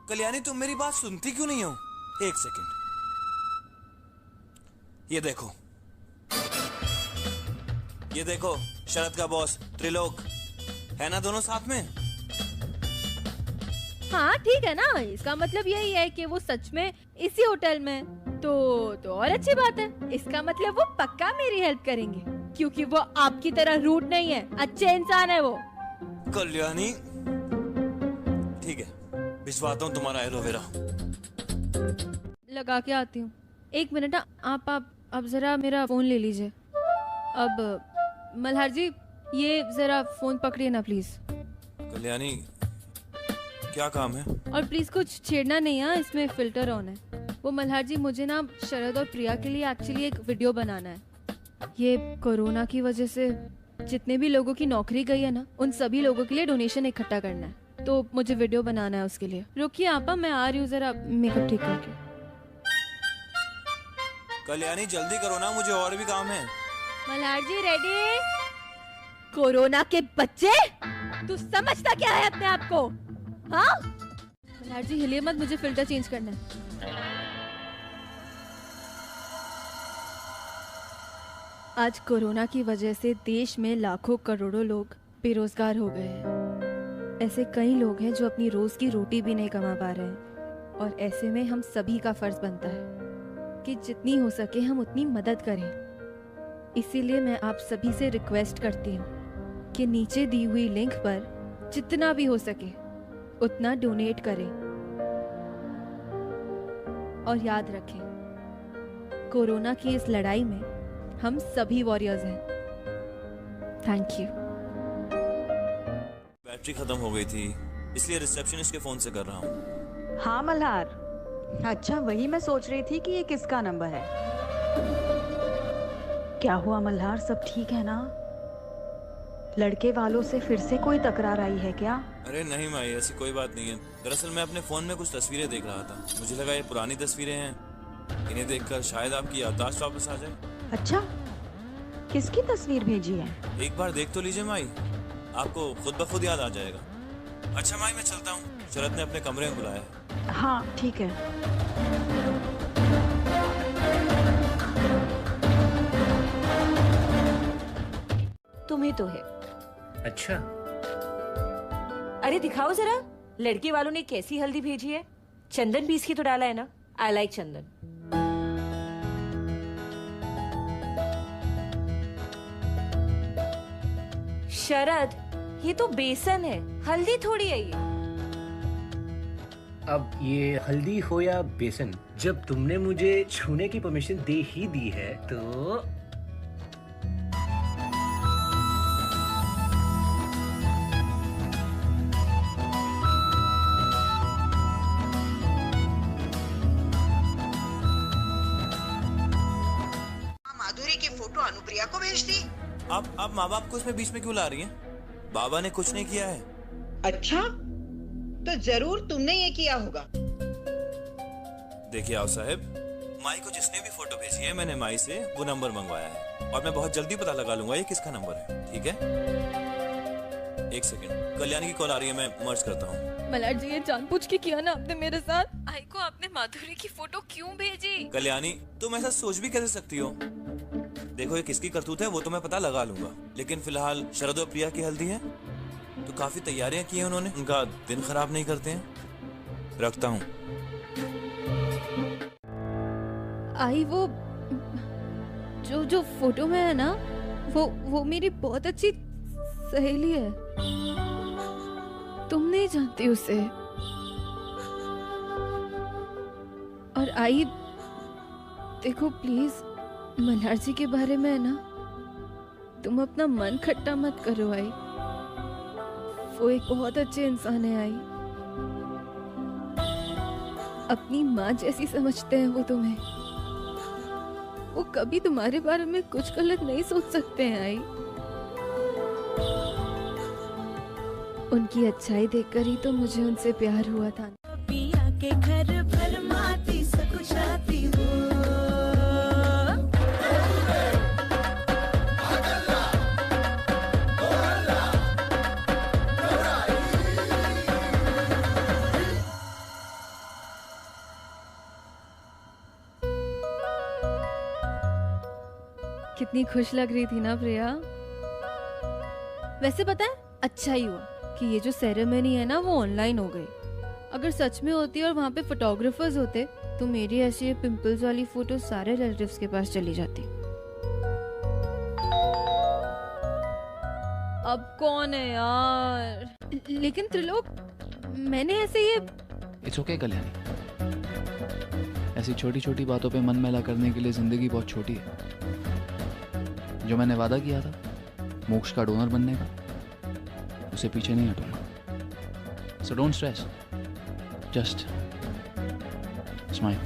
कल्याणी, तुम मेरी बात सुनती क्यों नहीं हो? एक सेकंड, ये देखो शरद का बॉस त्रिलोक है ना, दोनों साथ में। हाँ ठीक है ना, इसका मतलब यही है कि वो सच में इसी होटल में, तो और अच्छी बात है। इसका मतलब वो पक्का मेरी हेल्प करेंगे, क्योंकि वो आपकी तरह रूड नहीं है, अच्छे इंसान है वो। कल्याणी, ठीक है, भिजवाता हूँ तुम्हारा एलोवेरा। लगा के आती हूँ, 1 मिनट। आप जरा मेरा फोन ले लीजिए। अब मल्हार जी, ये जरा फोन पकड़िए ना प्लीज। कल्याणी, क्या काम है? और प्लीज कुछ छेड़ना नहीं है, इसमें फिल्टर ऑन है। वो मल्हार जी, मुझे ना शरद और प्रिया के लिए एक्चुअली एक वीडियो बनाना है। ये कोरोना की वजह से जितने भी लोगों की नौकरी गई है ना, उन सभी लोगों के लिए डोनेशन इकट्ठा करना है, तो मुझे वीडियो बनाना है उसके लिए। रुकिए आपा, मैं आ रही हूँ जरा मेकअप ठीक करके। कल्याणी जल्दी करो ना, मुझे और भी काम है। मल्हार जी रेडी? कोरोना के बच्चे, तू समझता क्या है अपने आप को? हाँ मल्हार जी, हिलिए मत, मुझे फिल्टर चेंज करना है। आज कोरोना की वजह से देश में लाखों करोड़ों लोग बेरोजगार हो गए हैं। ऐसे कई लोग हैं जो अपनी रोज की रोटी भी नहीं कमा पा रहे हैं, और ऐसे में हम सभी का फर्ज बनता है कि जितनी हो सके हम उतनी मदद करें। इसीलिए मैं आप सभी से रिक्वेस्ट करती हूँ कि नीचे दी हुई लिंक पर जितना भी हो सके उतना डोनेट करें। और याद रखें, कोरोना की इस लड़ाई में हम सभी वॉरियर्स हैं। Thank you. बैटरी खत्म हो गई थी, इसलिए रिसेप्शनिस्ट के फोन से कर रहा हूँ। हाँ मल्हार, अच्छा वही मैं सोच रही थी कि ये किसका नंबर है। क्या हुआ मल्हार, सब ठीक है ना? लड़के वालों से फिर से कोई तकरार आई है क्या? अरे नहीं माई, ऐसी कोई बात नहीं है। दरअसल मैं अपने फोन में कुछ तस्वीरें देख रहा था, मुझे लगा ये पुरानी तस्वीरें हैं, इन्हें देखकर शायद आपकी याददाश्त वापस आ जाए। अच्छा, किसकी तस्वीर भेजी है? एक बार देख तो लीजिए माई, आपको खुद ब खुद याद आ जाएगा। अच्छा माई, मैं चलता हूँ, शरद ने अपने कमरे में बुलाया है। हाँ ठीक है। तुम्हें तो है। अच्छा, अरे दिखाओ जरा, लड़के वालों ने कैसी हल्दी भेजी है। चंदन पीस की तो डाला है ना? आई लाइक चंदन। शरद, ये तो बेसन है, हल्दी थोड़ी है ये। अब ये हल्दी हो या बेसन, जब तुमने मुझे छूने की परमिशन दे ही दी है तो माधुरी की फोटो अनुप्रिया को भेज दी। आप माँ बाप को इसमें बीच में क्यों ला रही हैं? बाबा ने कुछ नहीं किया है। अच्छा, तो जरूर तुमने ये किया होगा। देखिए आओ साहब, माई को जिसने भी फोटो भेजी है, मैंने माई से वो नंबर मंगवाया है और मैं बहुत जल्दी पता लगा लूंगा ये किसका नंबर है। ठीक है, एक सेकंड, कल्याणी की कॉल आ रही है, मैं मर्ज करता हूँ। मल्हार जी, ये जानबूझ के किया ना आपने मेरे साथ? आई को आपने माधुरी की फोटो क्यों भेजी? कल्याणी, तुम ऐसा सोच भी कैसे सकती हो? देखो ये किसकी करतूत है वो तो मैं पता लगा लूंगा, लेकिन फिलहाल शरद और प्रिया की हल्दी है तो काफी तैयारियां की हैं उन्होंने, उनका दिन खराब नहीं करते हैं। रखता हूँ। आई वो जो फोटो में है ना, वो मेरी बहुत अच्छी सहेली है। तुम नहीं जानती उसे। और आई देखो प्लीज, मल्हार जी के बारे में है ना, तुम अपना मन खट्टा मत करो। आई वो एक बहुत अच्छे इंसान है। आई अपनी माँ जैसी समझते हैं वो तुम्हें। वो कभी तुम्हारे बारे में कुछ गलत नहीं सोच सकते हैं। आई उनकी अच्छाई देखकर ही तो मुझे उनसे प्यार हुआ था। पिया के घर भरमाती सकुचाती हूँ। कितनी खुश लग रही थी ना प्रिया। वैसे पता है, अच्छा ही हुआ कि ये जो सेरेमनी है ना वो ऑनलाइन हो गई। अगर सच में होती और वहाँ पे फोटोग्राफर्स होते तो मेरी ऐसी पिंपल्स वाली फोटो सारे रिलेटिव्स के पास चली जाती। अब कौन है यार? लेकिन त्रिलोक, मैंने ऐसे ये इट्स ओके कल्याणी, ऐसी छोटी छोटी बातों पे मन मैला करने के लिए जिंदगी बहुत छोटी है। जो मैंने वादा किया था मोक्ष का डोनर बनने का, उसे पीछे नहीं हटूंगा। So don't stress, just smile.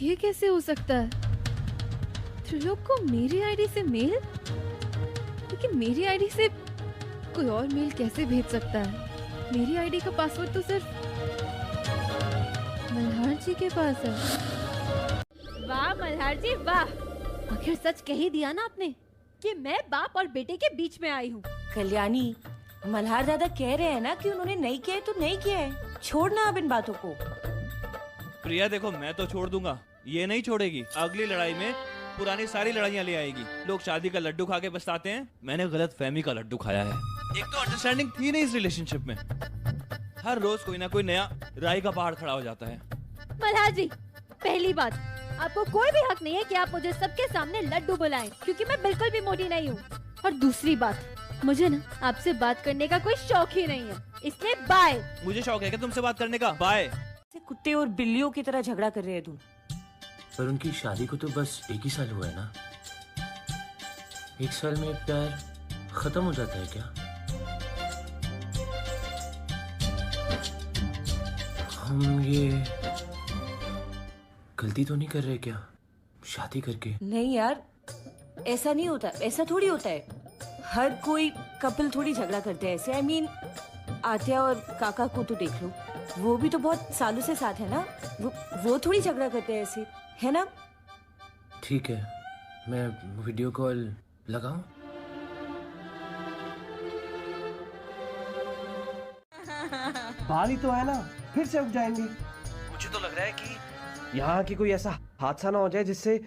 ये कैसे हो सकता है? त्रिलोक को मेरी आईडी से मेल, लेकिन मेरी आईडी से कोई और मेल कैसे भेज सकता है? मेरी आईडी का पासवर्ड तो सिर्फ मल्हार जी के पास है। वाह मल्हार जी वाह, आखिर सच कह ही दिया ना आपने कि मैं बाप और बेटे के बीच में आई हूँ। कल्याणी, मल्हार दादा कह रहे हैं ना कि उन्होंने नहीं किया है तो नहीं किया है। छोड़ना अब इन बातों को। प्रिया देखो, मैं तो छोड़ दूंगा, ये नहीं छोड़ेगी। अगली लड़ाई में पुरानी सारी लड़ाइयाँ ले आएगी। लोग शादी का लड्डू खा के पछताते हैं, मैंने गलत फहमी का लड्डू खाया है। एक तो अंडरस्टैंडिंग थी नहीं इस रिलेशनशिप में, हर रोज कोई ना कोई नया राई का पहाड़ खड़ा हो जाता है। मल्हार जी, पहली बात, आपको कोई भी हक नहीं है कि आप मुझे सबके सामने लड्डू बुलाएं, क्योंकि मैं बिल्कुल भी मोटी नहीं हूँ। और दूसरी बात, मुझे ना आपसे बात करने का कोई शौक ही नहीं है, इसलिए बाय। मुझे शौक है कि तुमसे बात करने का। बाय। कुत्ते और बिल्लियों की तरह झगड़ा कर रहे हैं तुम। पर उनकी शादी को तो बस 1 ही साल हुआ है ना। 1 साल में प्यार खत्म हो जाता है क्या? हम ये गलती तो नहीं कर रहे क्या शादी करके? नहीं यार, ऐसा नहीं होता, ऐसा थोड़ी होता है। हर कोई कपल थोड़ी झगड़ा करते हैं ऐसे। I mean, आत्या और काका को तो देख लो, वो भी तो बहुत सालों से साथ है ना। वो थोड़ी झगड़ा करते हैं ऐसे, है ना? ठीक है, मैं वीडियो कॉल लगाऊं? बाल ही तो है ना, फिर से उग जाएंगे। मुझे तो लग रहा है कि यहाँ की कोई ऐसा हादसा ना हो जाए जिससे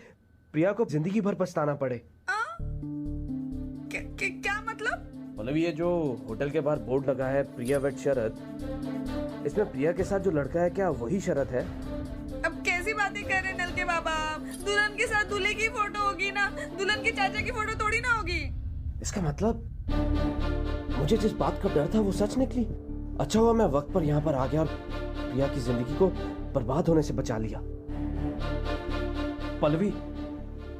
प्रिया को जिंदगी भर पछताना पड़े। क्या मतलब? ये जो होटल के बाहर बोर्ड लगा है प्रिया वेट शरद, इसमें प्रिया के साथ जो लड़का है क्या वही शरद है? अब कैसी बातें कर रहे नल के बाबा? दुल्हन के साथ दूल्हे की फोटो होगी ना, दुल्हन के चाचा की फोटो थोड़ी ना होगी। इसका मतलब मुझे जिस बात का डर था वो सच निकली। अच्छा हुआ मैं वक्त पर यहाँ पर आ गया और प्रिया की जिंदगी को बर्बाद होने से बचा लिया। पल्लवी,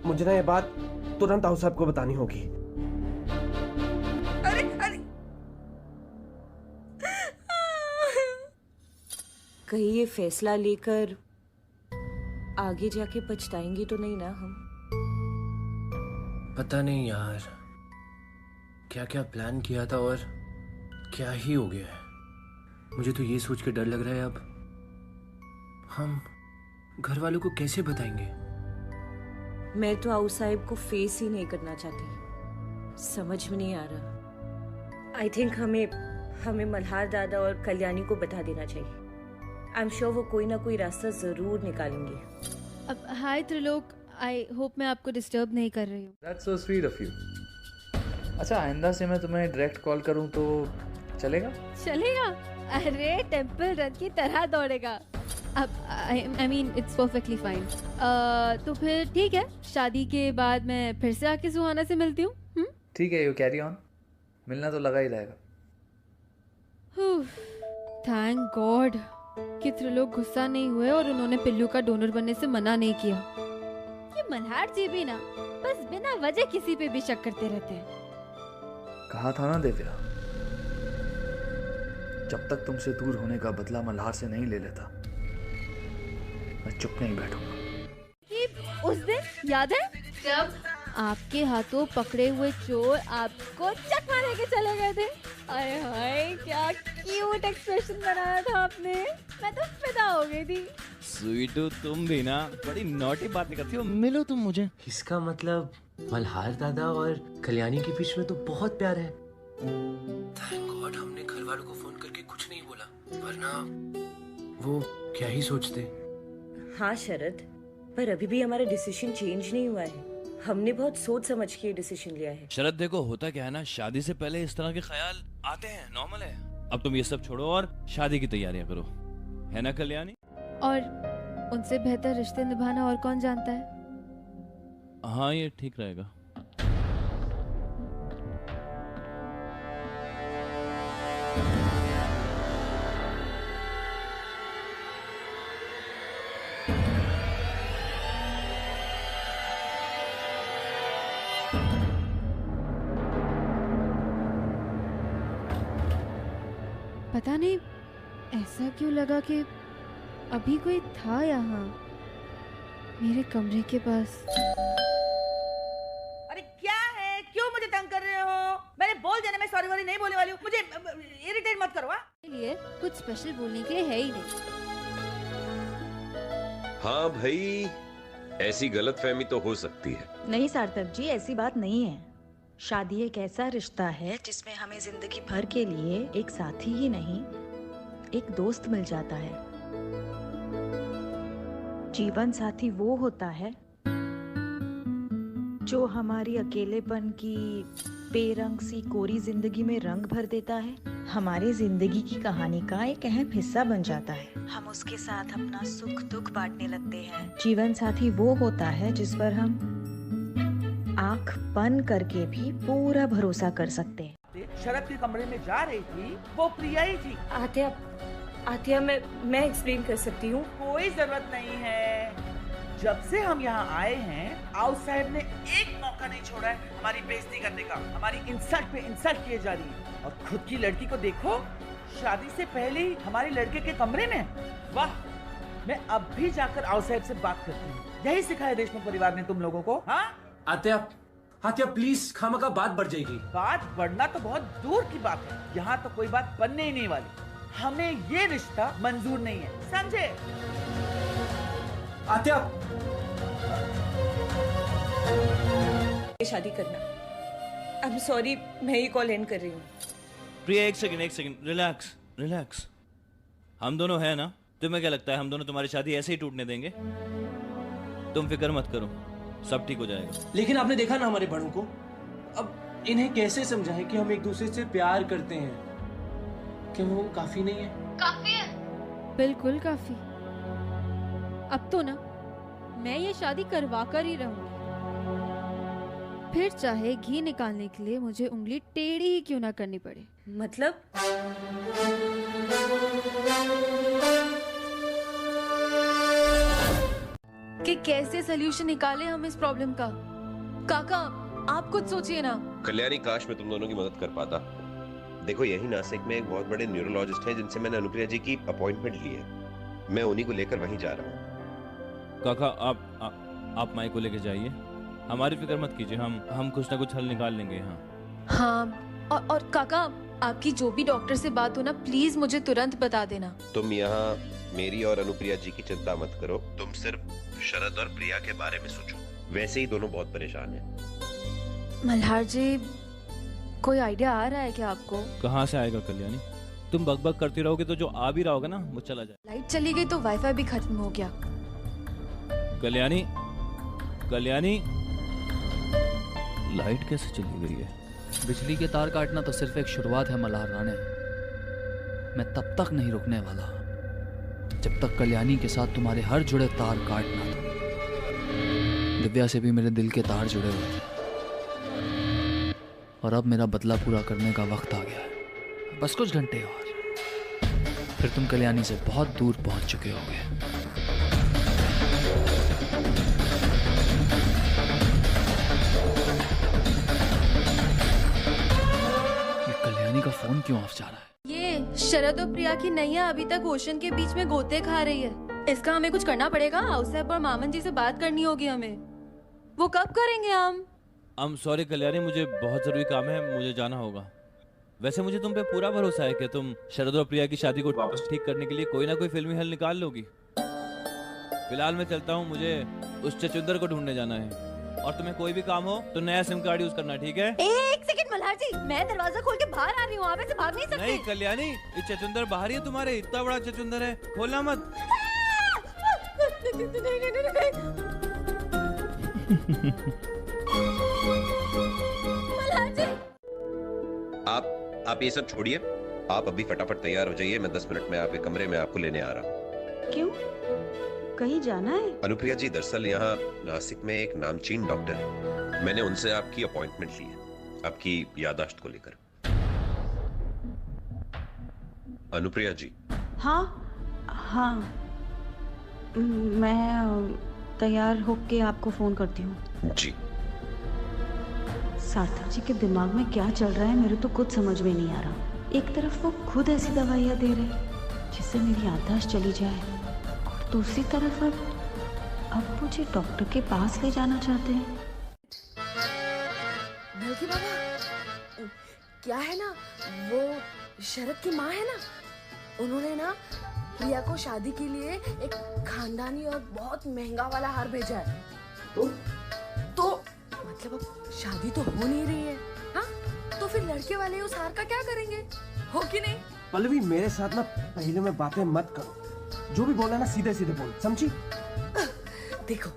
मुझे ना ये बात तुरंत ताऊ साहब को बतानी होगी। अरे कहीं ये फैसला लेकर आगे जाके पछताएंगे तो नहीं ना हम? पता नहीं यार, क्या क्या प्लान किया था और क्या ही हो गया है। मुझे तो ये सोच के डर लग रहा है अब हम घर वालों को कैसे बताएंगे। मैं तो आऊ साहिब को फेस ही नहीं करना चाहती, समझ में नहीं आ रहा। आई थिंक हमें मल्हार दादा और कल्याणी को बता देना चाहिए। आई एम श्योर वो कोई ना कोई रास्ता जरूर निकालेंगे। अब हाय त्रिलोक, आई होप मैं आपको डिस्टर्ब नहीं कर रही हूँ। That's so sweet of you. अच्छा, आइंदा से मैं तुम्हें डायरेक्ट कॉल करूँ तो चलेगा? चलेगा? अरे टेम्पल रन की तरह दौड़ेगा। अब I mean it's perfectly fine. तो फिर ठीक है, शादी के बाद मैं फिर से आके सुहाना से मिलती हूँ। ठीक है, यू कैरी ऑन। मिलना तो लगा ही रहेगा। थैंक गॉड कि त्रिलोक गुस्सा नहीं हुए और उन्होंने पिल्लू का डोनर बनने से मना नहीं किया। ये मल्हार जी भी ना बस बिना वजह किसी पे भी शक करते रहते हैं। कहा था ना दिव्या, जब तक तुमसे दूर होने का बदला मल्हार से नहीं ले लेता मैं चुप नहीं बैठूंगा। उस दिन याद है जब आपके हाथों पकड़े हुए चोर आपको चकमा लेके चले गए थे? अरे हाय क्या क्यूट एक्सप्रेशन बनाया था आपने, मैं तो फिदा हो गई थी। स्वीटू, तुम भी ना बड़ी नॉटी बातें करती हो। मिलो तुम मुझे। इसका मतलब मल्हार दादा और कल्याणी के बीच में तो बहुत प्यार है। थैंक गॉड हमने घर वालों को फोन करके कुछ नहीं बोला, वरना वो क्या ही सोचते। हाँ शरद, पर अभी भी हमारा डिसीजन चेंज नहीं हुआ है। हमने बहुत सोच समझ के डिसीजन लिया है। शरद देखो, होता क्या है ना, शादी से पहले इस तरह के ख्याल आते हैं, नॉर्मल है। अब तुम ये सब छोड़ो और शादी की तैयारियां करो, है ना कल्याणी? और उनसे बेहतर रिश्ते निभाना और कौन जानता है। हाँ, ये ठीक रहेगा। पता नहीं ऐसा क्यों लगा कि अभी कोई था यहाँ मेरे कमरे के पास। अरे क्या है, क्यों मुझे तंग कर रहे हो? मैंने बोल देने में सॉरी वॉरी नहीं बोलने वाली हूँ, मुझे इरिटेट मत करो। लिए कुछ स्पेशल बोलने के लिए है ही नहीं। हाँ भाई, ऐसी गलतफहमी तो हो सकती है। नहीं सार्थक जी, ऐसी बात नहीं है। शादी एक ऐसा रिश्ता है जिसमें हमें जिंदगी भर के लिए एक साथी ही नहीं, एक दोस्त मिल जाता है। जीवन साथी वो होता है जो हमारी अकेलेपन की बेरंग सी कोरी जिंदगी में रंग भर देता है, हमारी जिंदगी की कहानी का एक अहम हिस्सा बन जाता है। हम उसके साथ अपना सुख दुख बांटने लगते हैं। जीवन साथी वो होता है जिस पर हम आंख बंद करके भी पूरा भरोसा कर सकते हैं। शरद के कमरे में जा रही थी वो प्रिया ही थी। आतिया मैं एक्सप्लेन कर सकती हूँ। कोई जरूरत नहीं है। जब से हम यहाँ आए हैं आउस साहब ने एक मौका नहीं छोड़ा है हमारी बेइज्जती करने का। हमारी इंसल्ट पे इंसल्ट किए जा रही है और खुद की लड़की को देखो शादी से पहले ही हमारे लड़के के कमरे में। वाह, मैं अब भी जाकर आउस साहब से बात करती हूँ। यही सिखाया देशमुख परिवार ने तुम लोगों को। हाँ आतिया प्लीज, खामखा बात बढ़ जाएगी। बात बढ़ना तो बहुत दूर की बात है, यहाँ तो कोई बात बनने ही नहीं वाली। हमें ये रिश्ता मंजूर नहीं है, समझे? आतिया शादी करना। आई एम सॉरी, मैं ये कॉल एंड कर रही हूँ। प्रिया एक सेकंड, रिलैक्स। हम दोनों हैं ना? तुम्हें क्या लगता है हम दोनों तुम्हारी शादी ऐसे ही टूटने देंगे? तुम फिक्र मत करो, सब ठीक हो जाएगा। लेकिन आपने देखा ना हमारे बड़ों को, अब इन्हें कैसे समझाएं कि हम एक दूसरे से प्यार करते हैं? क्या वो काफी नहीं है? काफी है, बिल्कुल काफी। अब तो ना मैं ये शादी करवा कर ही रहूंगी, फिर चाहे घी निकालने के लिए मुझे उंगली टेढ़ी ही क्यों ना करनी पड़े। मतलब कि कैसे सोल्यूशन निकाले हम इस प्रॉब्लम का। काका आप कुछ सोचिए ना। कल्याणी, काश मैं तुम दोनों की मदद कर पाता। देखो, यही नासिक में एक बहुत बड़े न्यूरोलॉजिस्ट हैं जिनसे मैंने अनुप्रिया जी की अपॉइंटमेंट ली है। मैं उन्हीं को लेकर वहीं जा रहा हूँ। काका आप माई को लेके जाइए, हमारी फिक्र मत कीजिए, हम कुछ ना कुछ हल निकाल लेंगे। हाँ और काका आपकी जो भी डॉक्टर से बात हो ना, प्लीज मुझे तुरंत बता देना। तुम यहाँ मेरी और अनुप्रिया जी की चिंता मत करो, तुम सिर्फ शरद और प्रिया के बारे में सोचो। वैसे ही दोनों बहुत परेशान हैं। मल्हार जी, कोई आइडिया आ रहा है क्या आपको? कहाँ से आएगा कल्याणी? तुम बकबक करती रहोगे तो जो आ भी रहा होगा ना वो चला जाए। लाइट चली गई तो वाईफाई भी खत्म हो गया। कल्याणी, लाइट कैसे चली गई है? बिजली के तार काटना तो सिर्फ एक शुरुआत है मल्हार राणे। मैं तब तक नहीं रुकने वाला जब तक कल्याणी के साथ तुम्हारे हर जुड़े तार काट ना दो। दिव्या से भी मेरे दिल के तार जुड़े हुए थे और अब मेरा बदला पूरा करने का वक्त आ गया है। बस कुछ घंटे और, फिर तुम कल्याणी से बहुत दूर पहुंच चुके होगे। ये कल्याणी का फोन क्यों ऑफ जा रहा है? ये शरद और प्रिया की नैया अभी तक ओशन के बीच में गोते खा रही है। इसका हमें कुछ करना पड़ेगा। हाउस साहब और मामन जी से बात करनी होगी हमें। वो कब करेंगे हम सॉरी कल्याणी, मुझे बहुत जरूरी काम है, मुझे जाना होगा। वैसे मुझे तुम पे पूरा भरोसा है कि तुम शरद और प्रिया की शादी को वापस ठीक करने के लिए कोई ना कोई फिल्मी हल निकाल लोगी। फिलहाल मैं चलता हूँ, मुझे उस चचुंदर को ढूंढने जाना है। और तुम्हें कोई भी काम हो तो नया सिम कार्ड यूज करना, ठीक है? एक सेकंड मल्हार जी, मैं दरवाजा खोल के बाहर आ रही हूँ, आप ऐसे भाग नहीं सकते। नहीं कल्याणी, ये चचुंदर बाहर ही है तुम्हारे, इतना बड़ा चचुंदर है, खोलना मत। आप ये सब छोड़िए, आप अभी फटाफट तैयार हो जाइए। मैं 10 मिनट में आपके कमरे में आपको लेने आ रहा हूँ। क्यों, कहीं जाना है? अनुप्रिया जी, दरअसल यहाँ नासिक में एक नामचीन डॉक्टर है, मैंने उनसे आपकी अपॉइंटमेंट ली है आपकी याददाश्त को लेकर। अनुप्रिया जी। हाँ, मैं तैयार होके आपको फोन करती हूँ। जी। सार्थक जी के दिमाग में क्या चल रहा है मेरे तो कुछ समझ में नहीं आ रहा। एक तरफ वो खुद ऐसी दवाइयाँ दे रहे जिससे मेरी याददाश्त चली जाए, और दूसरी तरफ अब मुझे डॉक्टर के पास ले जाना चाहते हैं। बल्कि बाबा, क्या है ना, वो शरद की माँ है ना, उन्होंने ना प्रिया को शादी के लिए एक खानदानी और बहुत महंगा वाला हार भेजा है। तो मतलब अब शादी तो हो नहीं रही है, हाँ? तो फिर लड़के वाले उस हार का क्या करेंगे, हो कि नहीं? पल्लवी, मेरे साथ ना पहले में बातें मत करो, जो भी बोला ना सीधे सीधे बोल, समझी? देखो,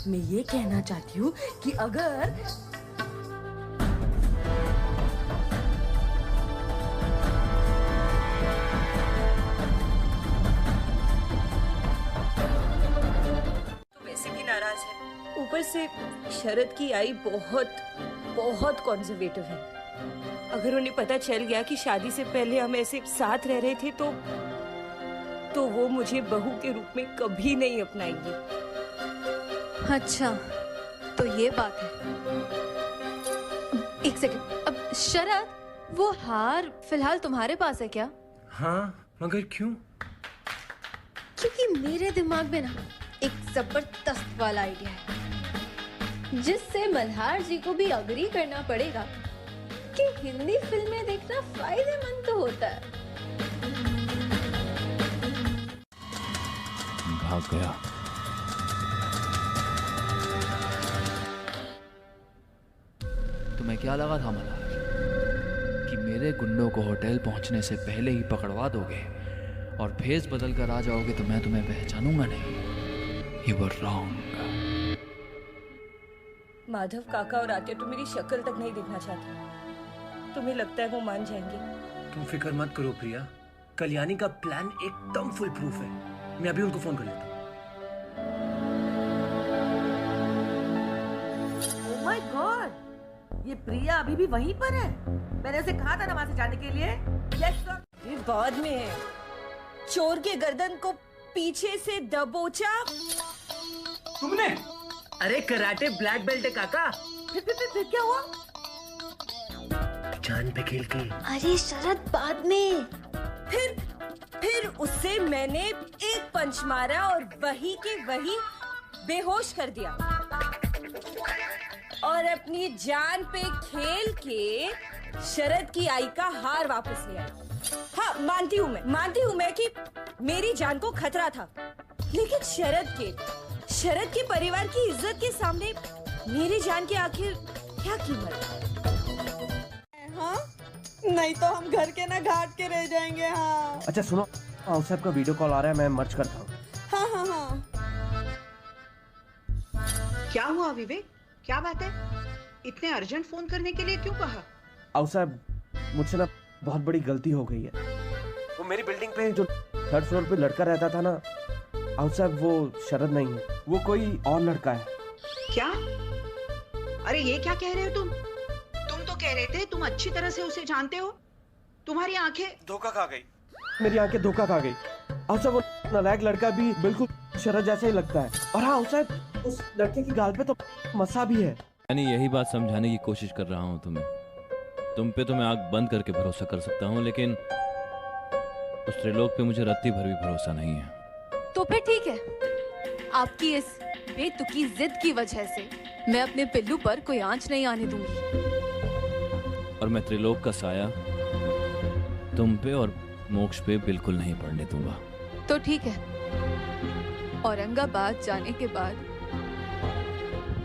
मैं ये कहना चाहती हूँ कि अगर वैसे भी नाराज है, ऊपर से शरद की आई बहुत बहुत कॉन्जर्वेटिव है। अगर उन्हें पता चल गया कि शादी से पहले हम ऐसे साथ रह रहे थे तो वो मुझे बहू के रूप में कभी नहीं अपनाएंगी। अच्छा, तो ये बात है। एक सेकंड, अब शरद, वो हार फिलहाल तुम्हारे पास है क्या? हाँ, मगर क्यों? क्योंकि मेरे दिमाग में ना एक जबरदस्त वाला आइडिया है, जिससे मल्हार जी को भी अग्री करना पड़ेगा कि हिंदी फिल्में देखना फायदेमंद तो होता है। भाग गया। तुम्हें क्या लगा था मल्हार कि मेरे गुंडों को होटल पहुंचने से पहले ही पकड़वा दोगे और भेस बदल कर आ जाओगे तो मैं तुम्हें पहचानूंगा नहीं? You were wrong. माधव काका और आत्या तो मेरी शक्ल तक नहीं देखना चाहते। तुम्हें लगता है वो मान जाएंगे? तुम फिक्र मत करो प्रिया, कल्याणी का प्लान एकदम फुल प्रूफ है। मैं अभी उनको फोन कर लेता हूँ। Oh my God! ये प्रिया अभी भी वहीं पर है। मैंने उसे कहा था ना वहां से जाने के लिए। ये बाद में है। चोर के गर्दन को पीछे से दबोचा तुमने? अरे कराटे ब्लैक बेल्ट है काका। फिर क्या हुआ? जान पे खेल के। अरे शरद, बाद में। फिर उससे मैंने एक पंच मारा और वही के वही बेहोश कर दिया और अपनी जान पे खेल के शरद की आई का हार वापस ले आई। हाँ, मानती हूँ मैं कि मेरी जान को खतरा था, लेकिन शरद के परिवार की इज्जत के सामने मेरी जान की आखिर क्या कीमत? हाँ, नहीं तो हम घर के ना घाट के रह जाएंगे। हाँ। अच्छा सुनो, हाउस साहब का वीडियो कॉल आ रहा है, मैं मर्ज करता हूँ। हाँ हाँ हाँ। क्या हुआ विवेक, क्या बात है? इतने अर्जेंट फोन करने के लिए क्यों कहा? हाउस साहब, मुझसे ना बहुत बड़ी गलती हो गई है। वो मेरी बिल्डिंग पे जो 3rd फ्लोर पे लड़का रहता था ना, हाउस साहब वो शरद नहीं है, वो कोई और लड़का है। क्या? अरे ये क्या कह रहे हो तुम? तुम तो कह रहे थे तुम अच्छी तरह से उसे जानते हो। तुम्हारी आंखें धोखा खा गई। मेरी आंखें धोखा खा गई। हाउस साहब, वो नालायक लड़का भी बिल्कुल शरद जैसा ही लगता है। और हाँ हाउस साहब, उस लड़के की गाल पे तो मसा भी है। यानी यही बात समझाने की कोशिश कर रहा हूँ तुम्हें। तुम पे तो मैं आंख बंद करके भरोसा कर सकता हूँ, लेकिन उस त्रिलोक पे मुझे रत्ती भर भी भरोसा नहीं है। तो फिर ठीक है, आपकी इस बेतुकी जिद की वजह से मैं अपने पिल्लू पर कोई आंच नहीं आने दूंगी। और मैं त्रिलोक का साया तुम पे और मोक्ष पे बिल्कुल नहीं पड़ने दूंगा। तो ठीक है, औरंगाबाद जाने के बाद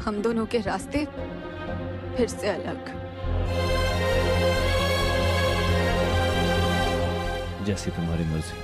हम दोनों के रास्ते फिर से अलग। जैसी तुम्हारी मर्जी।